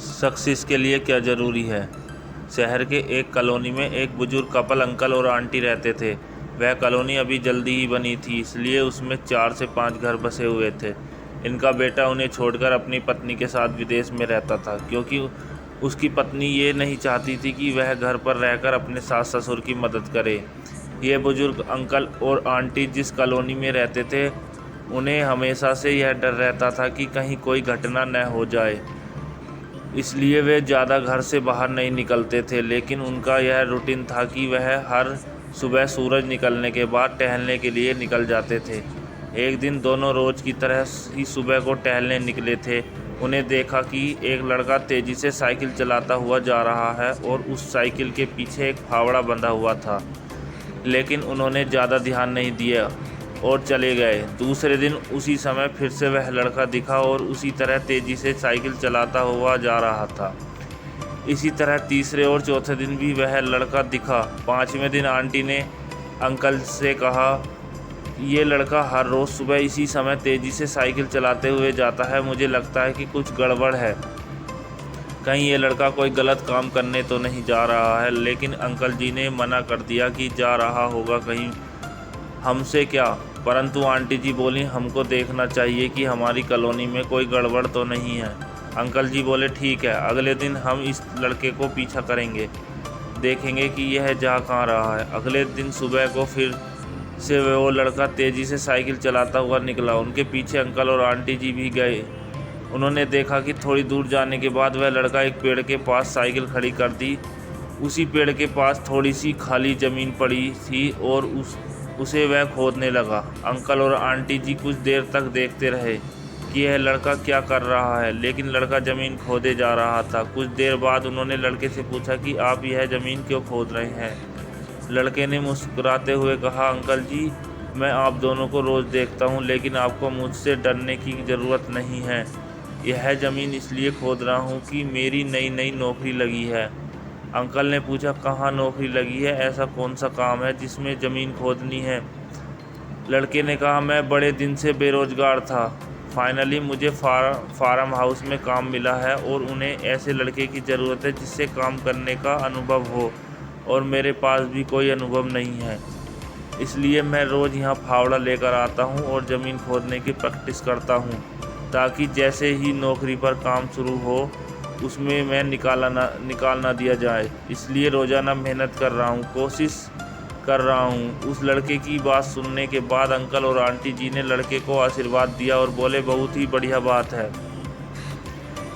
Success के लिए क्या ज़रूरी है। शहर के एक कॉलोनी में एक बुजुर्ग कपल अंकल और आंटी रहते थे। वह कॉलोनी अभी जल्दी ही बनी थी, इसलिए उसमें 4 से 5 घर बसे हुए थे। इनका बेटा उन्हें छोड़कर अपनी पत्नी के साथ विदेश में रहता था, क्योंकि उसकी पत्नी ये नहीं चाहती थी कि वह घर पर रहकर अपने सास ससुर की मदद करे। ये बुजुर्ग अंकल और आंटी जिस कॉलोनी में रहते थे, उन्हें हमेशा से यह डर रहता था कि कहीं कोई घटना न हो जाए, इसलिए वे ज़्यादा घर से बाहर नहीं निकलते थे। लेकिन उनका यह रूटीन था कि वह हर सुबह सूरज निकलने के बाद टहलने के लिए निकल जाते थे। एक दिन दोनों रोज़ की तरह ही सुबह को टहलने निकले थे। उन्हें देखा कि एक लड़का तेज़ी से साइकिल चलाता हुआ जा रहा है और उस साइकिल के पीछे एक फावड़ा बंधा हुआ था। लेकिन उन्होंने ज़्यादा ध्यान नहीं दिया और चले गए। दूसरे दिन उसी समय फिर से वह लड़का दिखा और उसी तरह तेज़ी से साइकिल चलाता हुआ जा रहा था। इसी तरह तीसरे और चौथे दिन भी वह लड़का दिखा। 5वें दिन आंटी ने अंकल से कहा, ये लड़का हर रोज़ सुबह इसी समय तेज़ी से साइकिल चलाते हुए जाता है। मुझे लगता है कि कुछ गड़बड़ है। कहीं ये लड़का कोई गलत काम करने तो नहीं जा रहा है। लेकिन अंकल जी ने मना कर दिया कि जा रहा होगा कहीं हमसे क्या। परंतु आंटी जी बोली, हमको देखना चाहिए कि हमारी कॉलोनी में कोई गड़बड़ तो नहीं है। अंकल जी बोले, ठीक है, अगले दिन हम इस लड़के को पीछा करेंगे, देखेंगे कि यह जा कहाँ रहा है। अगले दिन सुबह को फिर से वो लड़का तेज़ी से साइकिल चलाता हुआ निकला। उनके पीछे अंकल और आंटी जी भी गए। उन्होंने देखा कि थोड़ी दूर जाने के बाद वह लड़का एक पेड़ के पास साइकिल खड़ी कर दी। उसी पेड़ के पास थोड़ी सी खाली ज़मीन पड़ी थी और उसे वह खोदने लगा। अंकल और आंटी जी कुछ देर तक देखते रहे कि यह लड़का क्या कर रहा है, लेकिन लड़का ज़मीन खोदे जा रहा था। कुछ देर बाद उन्होंने लड़के से पूछा कि आप यह ज़मीन क्यों खोद रहे हैं। लड़के ने मुस्कुराते हुए कहा, अंकल जी, मैं आप दोनों को रोज़ देखता हूँ, लेकिन आपको मुझसे डरने की ज़रूरत नहीं है। यह ज़मीन इसलिए खोद रहा हूँ कि मेरी नई नई नौकरी लगी है। अंकल ने पूछा, कहाँ नौकरी लगी है, ऐसा कौन सा काम है जिसमें ज़मीन खोदनी है। लड़के ने कहा, मैं बड़े दिन से बेरोज़गार था, फाइनली मुझे फार्म हाउस में काम मिला है और उन्हें ऐसे लड़के की ज़रूरत है जिससे काम करने का अनुभव हो, और मेरे पास भी कोई अनुभव नहीं है। इसलिए मैं रोज़ यहाँ फावड़ा लेकर आता हूँ और ज़मीन खोदने की प्रैक्टिस करता हूँ, ताकि जैसे ही नौकरी पर काम शुरू हो उसमें मैं निकाल ना दिया जाए। इसलिए रोज़ाना मेहनत कर रहा हूँ, कोशिश कर रहा हूँ। उस लड़के की बात सुनने के बाद अंकल और आंटी जी ने लड़के को आशीर्वाद दिया और बोले, बहुत ही बढ़िया बात है,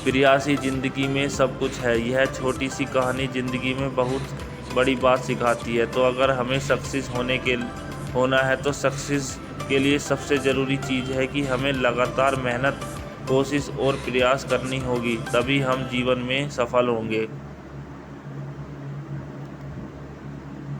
प्रयास ही ज़िंदगी में सब कुछ है। यह छोटी सी कहानी ज़िंदगी में बहुत बड़ी बात सिखाती है। तो अगर हमें सक्सेस होना है तो सक्सेस के लिए सबसे ज़रूरी चीज़ है कि हमें लगातार मेहनत, कोशिश और प्रयास करनी होगी, तभी हम जीवन में सफल होंगे।